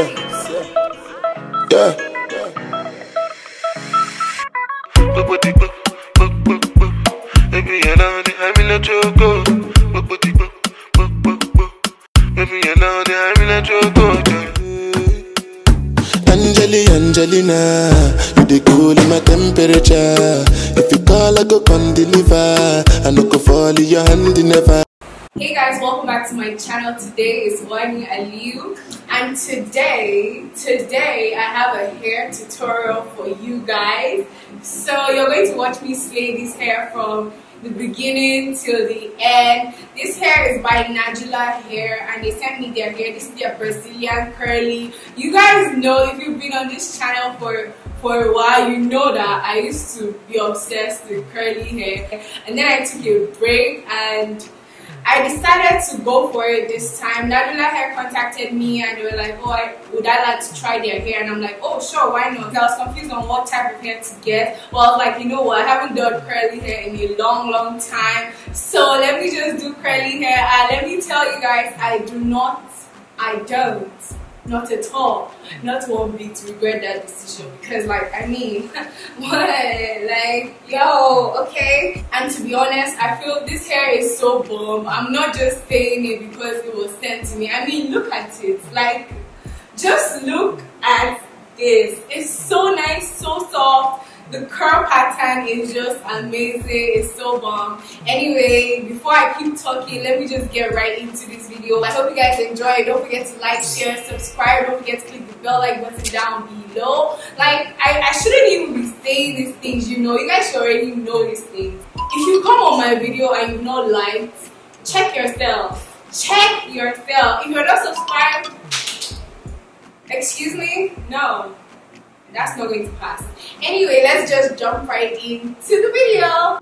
Yeah. Angelina, you the cool in my temperature. If you call, I go come deliver. I no go fall in your hand never. Hey guys, welcome back to my channel. Today is Uwani Aliyu, and today I have a hair tutorial for you guys. So you're going to watch me slay this hair from the beginning till the end. This hair is by Nadula hair, and they sent me their hair. This is their Brazilian curly. You guys know, if you've been on this channel for a while, you know that I used to be obsessed with curly hair, and then I took a break and I decided to go for it this time. Nadula hair contacted me and they were like, oh, would I like to try their hair? And I'm like, oh sure, why not? I was confused on what type of hair to get. Well, I was like, you know what, I haven't done curly hair in a long time, so let me just do curly hair. And let me tell you guys, I don't not at all, not one bit regret that decision, because like, I mean, what, like, yo, okay. And to be honest, I feel this hair is so bomb. I'm not just saying it because it was sent to me. I mean, look at it, like, just look at this. It's so nice, so soft. The curl pattern is just amazing. It's so bomb. Anyway, before I keep talking, let me just get right into this video. I hope you guys enjoy it. Don't forget to like, share, subscribe. Don't forget to click the bell like button down below. Like, I shouldn't even be saying these things, you know. You guys should already know these things. If you come on my video and you've not liked, check yourself. Check yourself. If you're not subscribed, excuse me, no. That's not going to pass. Anyway, let's just jump right into the video.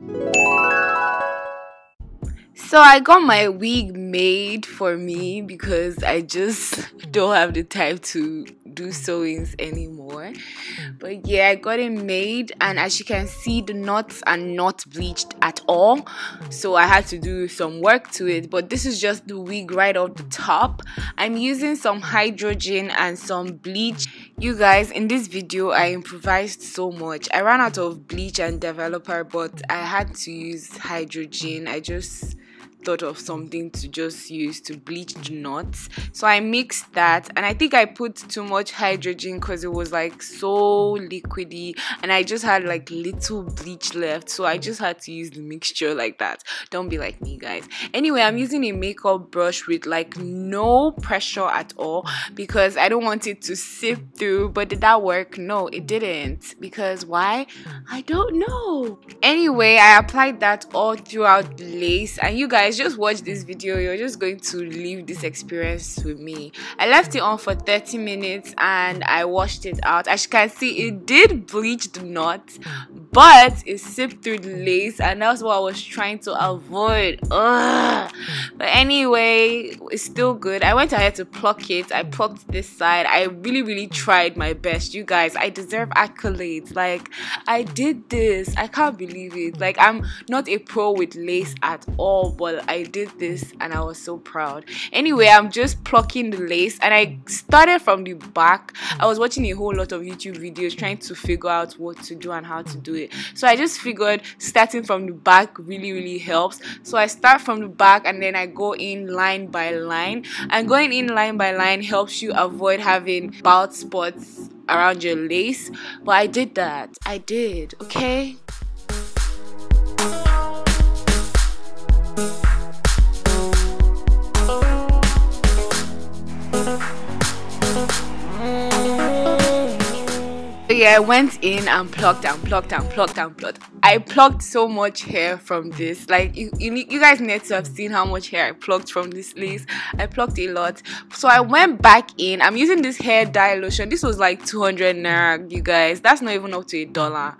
So I got my wig made for me because I just don't have the time to do sewings anymore. But yeah, I got it made, and as you can see, the knots are not bleached at all, so I had to do some work to it. But this is just the wig right off the top. I'm using some hydrogen and some bleach. You guys, in this video I improvised so much. I ran out of bleach and developer, but I had to use hydrogen. I just thought of something to just use to bleach the knots, so I mixed that, and I think I put too much hydrogen because it was like so liquidy and I just had like little bleach left, so I just had to use the mixture like that. Don't be like me, guys. Anyway, I'm using a makeup brush with like no pressure at all because I don't want it to sift through. But did that work? No, it didn't. Because why? I don't know. Anyway, I applied that all throughout the lace, and you guys just watch this video. You're just going to live this experience with me. I left it on for 30 minutes and I washed it out. As you can see, it did bleach the knot, but it sipped through the lace, and that's what I was trying to avoid. Ugh. But anyway, it's still good. I went ahead to pluck it. I plucked this side. I really tried my best. You guys, I deserve accolades. Like, I did this. I can't believe it. Like, I'm not a pro with lace at all, but I did this and I was so proud. Anyway, I'm just plucking the lace, and I started from the back. I was watching a whole lot of YouTube videos trying to figure out what to do and how to do it, so I just figured starting from the back really helps. So I start from the back and then I go in line by line, and going in line by line helps you avoid having bald spots around your lace. But I did that. I did, okay? Yeah, I went in and plucked. I plucked so much hair from this. Like, you guys need to have seen how much hair I plucked from this lace. I plucked a lot. So I went back in. I'm using this hair dye lotion. This was like 200 naira, you guys. That's not even up to $1.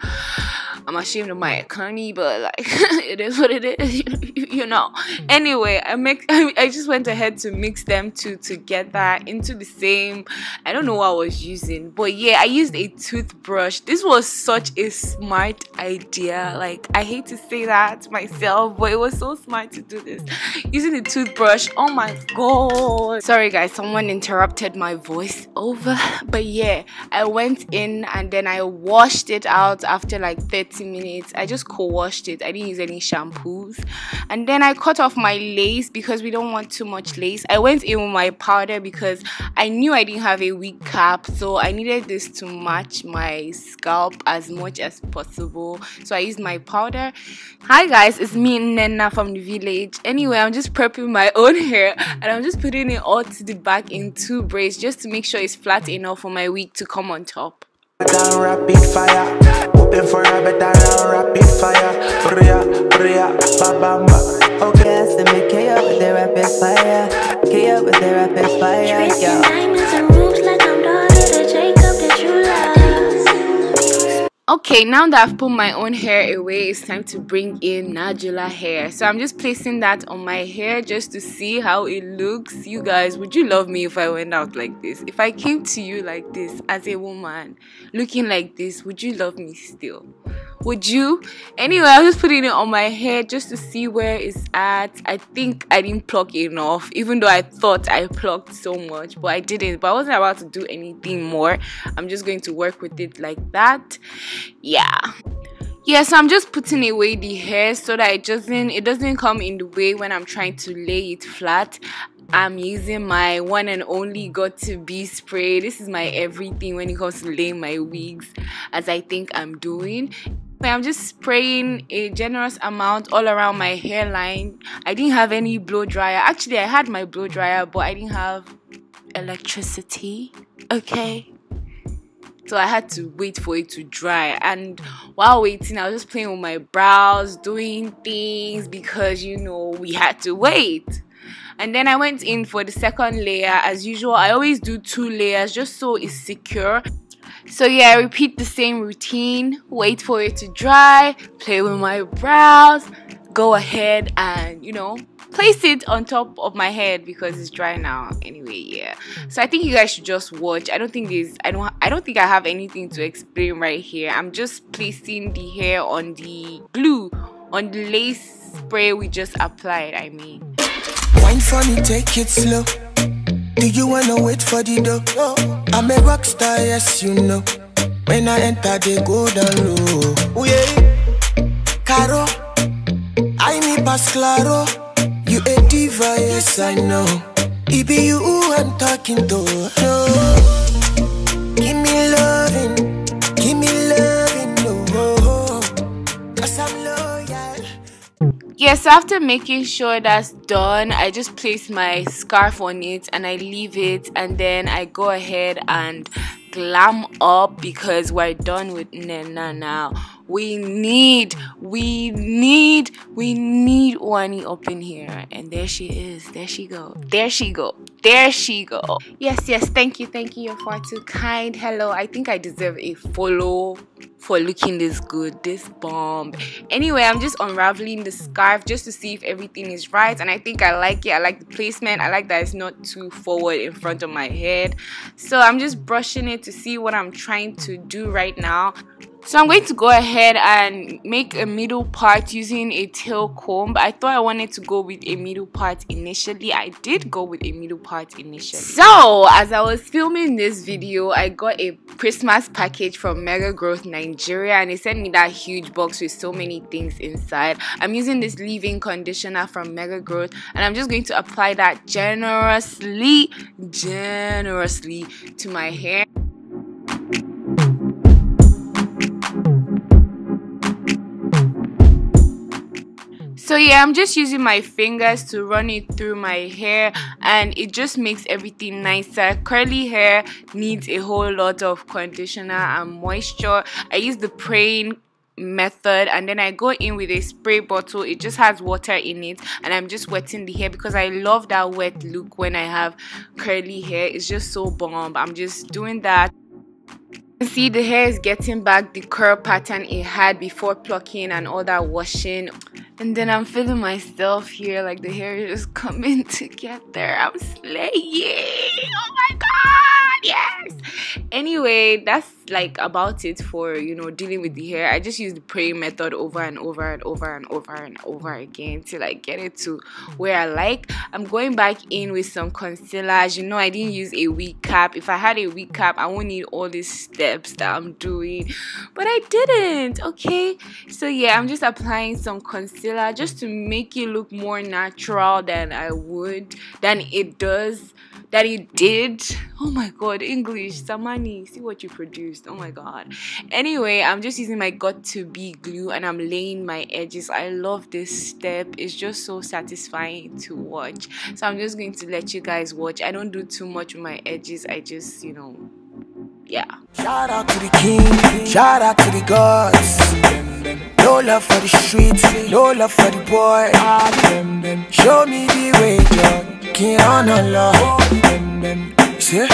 I'm ashamed of my economy, but like it is what it is, you know. Anyway, I just went ahead to mix them two together into the same, I don't know what I was using, but yeah, I used a toothbrush. This was such a smart idea. Like, I hate to say that myself, but it was so smart to do this using the toothbrush. Oh my god, sorry guys, someone interrupted my voice over. But yeah, I went in and then I washed it out after like 30 minutes. I just co-washed it. I didn't use any shampoos. And then I cut off my lace because we don't want too much lace. I went in with my powder because I knew I didn't have a wig cap, so I needed this to match my scalp as much as possible. So I used my powder. Hi guys, it's me Nena from the village. Anyway, I'm just prepping my own hair and I'm just putting it all to the back in 2 braids just to make sure it's flat enough for my wig to come on top. Down rapid fire, open for a better round, rapid fire. Bria, babamba. Okay, so make it up with the rapid fire. K up with the rapid fire. Yo. Diamonds and rooms like I'm daughter to Jacob that you love. Okay, now that I've put my own hair away, it's time to bring in Nadula hair. So I'm just placing that on my hair just to see how it looks. You guys, would you love me if I went out like this? If I came to you like this as a woman, looking like this, would you love me still? Would you? Anyway, I'm just putting it on my hair just to see where it's at. I think I didn't pluck enough, even though I thought I plucked so much, but I didn't. But I wasn't about to do anything more. I'm just going to work with it like that. Yeah, so I'm just putting away the hair so that it doesn't come in the way when I'm trying to lay it flat. I'm using my one and only got to be spray. This is my everything when it comes to laying my wigs, as I think I'm doing. I'm just spraying a generous amount all around my hairline. I didn't have any blow dryer. Actually, I had my blow dryer, but I didn't have electricity. Okay, so I had to wait for it to dry. And while waiting, I was just playing with my brows, doing things because, you know, we had to wait. And then I went in for the second layer. As usual, I always do 2 layers just so it's secure. So yeah, I repeat the same routine. Wait for it to dry, play with my brows, go ahead and, you know, place it on top of my head because it's dry now. Anyway, yeah. So I think you guys should just watch. I don't think I have anything to explain right here. I'm just placing the hair on the glue, on the lace spray we just applied, I mean. Wine for me, take it slow. Do you wanna wait for the dough? I'm a rock star, yes you know. When I enter, they go down low. Oh yeah, Caro, I me pass claro. You a diva, yes I know. It be you who I'm talking to. No. Give me loving, no. 'Cause I'm loyal. Yes, after making sure that's done, I just place my scarf on it and I leave it, and then I go ahead and glam up because we're done with Nena now. We need Uwani up in here, and there she is. There she go. Yes, thank you, you're far too kind. Hello, I think I deserve a follow for looking this good, this bomb. Anyway, I'm just unraveling the scarf just to see if everything is right, and I think I like it. I like the placement. I like that it's not too forward in front of my head. So I'm just brushing it to see what I'm trying to do right now. So I'm going to go ahead and make a middle part using a tail comb. I thought I wanted to go with a middle part initially. I did go with a middle part initially. So as I was filming this video, I got a Christmas package from Mega Growth Nigeria, and they sent me that huge box with so many things inside. I'm using this leave-in conditioner from Mega Growth, and I'm just going to apply that generously to my hair. So yeah, I'm just using my fingers to run it through my hair, and it just makes everything nicer. Curly hair needs a whole lot of conditioner and moisture. I use the praying method, and then I go in with a spray bottle. It just has water in it, and I'm just wetting the hair because I love that wet look when I have curly hair. It's just so bomb. I'm just doing that. You see, the hair is getting back the curl pattern it had before plucking and all that washing. And then I'm feeling myself here, like the hair is just coming together. I'm slaying. Oh my god, yes. Anyway, that's like about it for, you know, dealing with the hair. I just use the praying method over and over and over and over and over again till I get it to where I like. I'm going back in with some concealer. As you know, I didn't use a wig cap. If I had a wig cap, I won't need all these steps that I'm doing, but I didn't. Okay, so yeah, I'm just applying some concealer just to make it look more natural than it did. Oh my god, English, Samani, see what you produced. Oh my god. Anyway, I'm just using my got to be glue and I'm laying my edges. I love this step. It's just so satisfying to watch. So I'm just going to let you guys watch. I don't do too much with my edges. I just, you know, yeah. Shout out to the king, shout out to the gods. No love for the streets, no love for the boy. Show me the way, God. King on the law. See?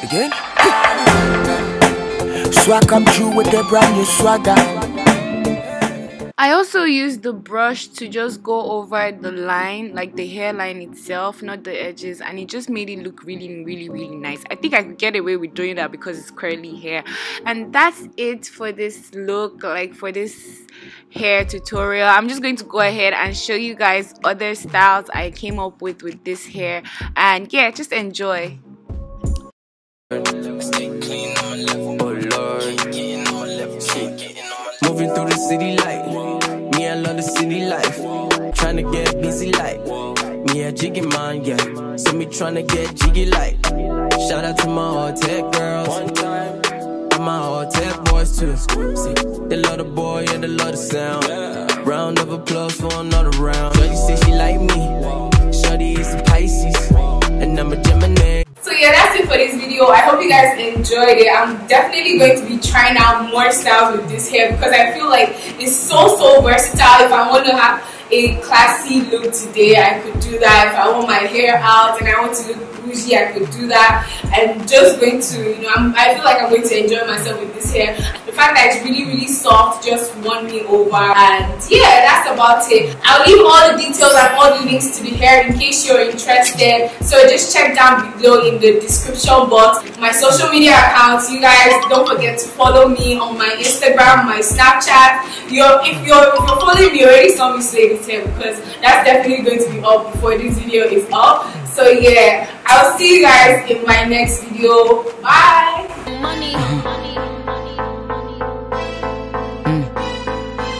Again? Swag up through with the brand new swagger. I also used the brush to just go over the line, like the hairline itself, not the edges, and it just made it look really, really, really nice. I think I could get away with doing that because it's curly hair. And that's it for this look, like for this hair tutorial. I'm just going to go ahead and show you guys other styles I came up with this hair, and yeah, just enjoy. Moving through the city life, me I love the city life. Tryna get busy like me a jiggy man, yeah. So me tryna get jiggy like. Shout out to my all tech girls, and my all tech boys too. See, they love the boy and they love the sound. Round of applause for another round. Shorty say she like me. Shorty is a Pisces, and I'm a Gemini. So yeah, that's it for this video. I hope you guys enjoyed it. I'm definitely going to be trying out more styles with this hair because I feel like it's so versatile. If I want to have a classy look today, I could do that. If I want my hair out and I want to look bougie, I could do that. I'm just going to, you know, I feel like I'm going to enjoy myself with this hair. The fact that it's really soft just won me over. And yeah, that's about it. I'll leave all the details and all the links to the hair in case you're interested. So just check down below in the description box my social media accounts. You guys don't forget to follow me on my Instagram, my Snapchat. If you're following me, you already saw me slay this hair because that's definitely going to be up before this video is up. So yeah, I'll see you guys in my next video. Bye. Money.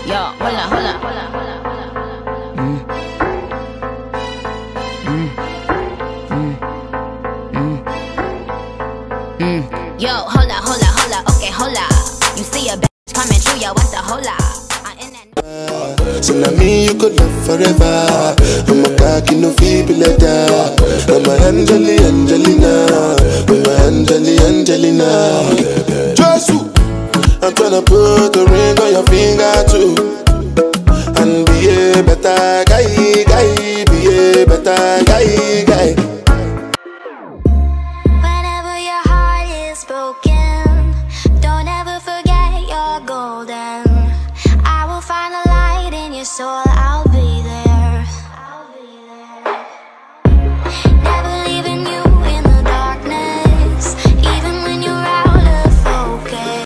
Yo, hola. Yo, hola. Okay, hola. You see a bitch coming through, yo, what's the hola? So now me you could love forever. I'm a cocky no feeble letter. I'm a Angelina. I'm a Angelina. Josu, I'm tryna put a ring on your finger too. And be a better guy, be a better guy.